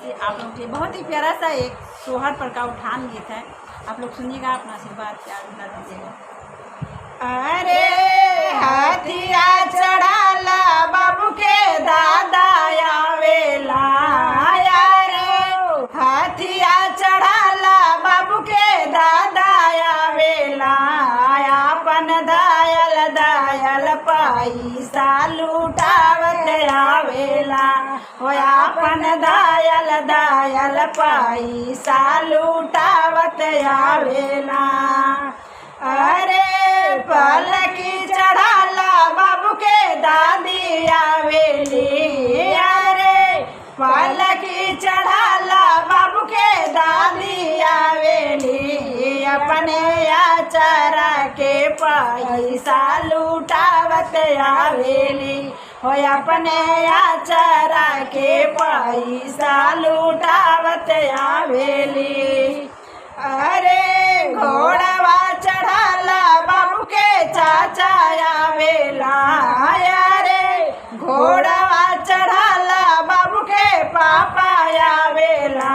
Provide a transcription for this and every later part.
से आप लोग के बहुत ही प्यारा सा एक सोहर पर का उठान गीत है। आप लोग सुनिएगा, अपना आशीर्वाद प्यार दिला दीजिएगा। अरे हाथिया चढ़ाला बाबू के दादा आवेला, हाथिया चढ़ाला बाबू के दादा आवेला, अपन दायल दायल पैसा लुटावत आवेला, हो अपन दायल दायल पैसा लुटावत आवेला। अरे पलकी चढ़ाला बाबू के दादी आवेली, अरे पलकी चढ़ाला बाबू के दादी आवेली, अपने आचारा के पैसा लुटावत आवेली, हो अपने आचारा के पैसा लुटावत आवेली। अरे घोड़वा चढ़ाला बाबू के चाचा आवेला, अरे घोड़वा चढ़ाला बाबू के पापा आवेला,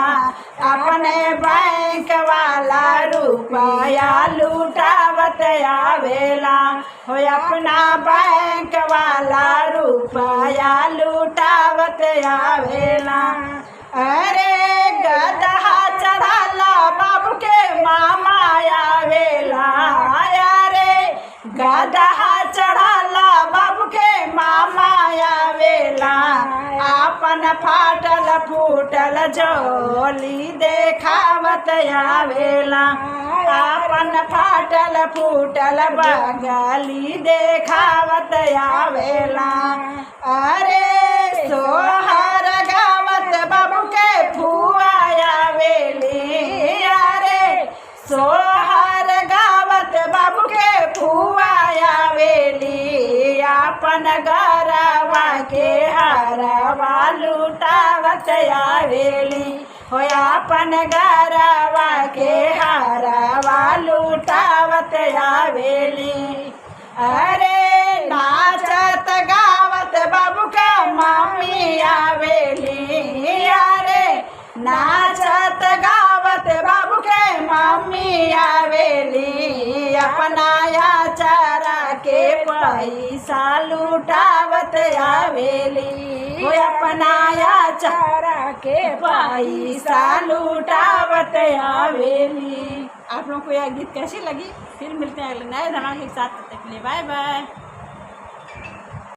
अपने बैंक वाला रुपया लुटावत आवेला, हो अपना बैंक वाला रुपया लुटावत आवेला। अरे गदहा चढ़ाला बाबू के मामा आवेला, अरे गदहा चढ़ाला बाबू के मामा आवेला, अपन फाटल फूटल झोली देखावत आवेला, अपन फाटल फूटल बगली देखावत आवेला। अरे सोहर गावत बाबू के फुआ आवेली, अरे सोहर गावत बाबू के फुआ आवेली, अपन गरवा के हरवा लुटावत आवेली, हो अपन गरवा के हरवा लुटावत आवेली। अरे नाचत गावत बाबू का मम्मी आवेली, अरे नाचत गावत बाबू के मम्मी आवेली, अपना आचारा के पैसा लुटावत आवेली, अपना आचारा के पैसा लुटावत आवेली। आप लोगों को यह गीत कैसी लगी? फिर मिलते हैं अगले नए धमाके के साथ, तब तक के लिए बाय बाय।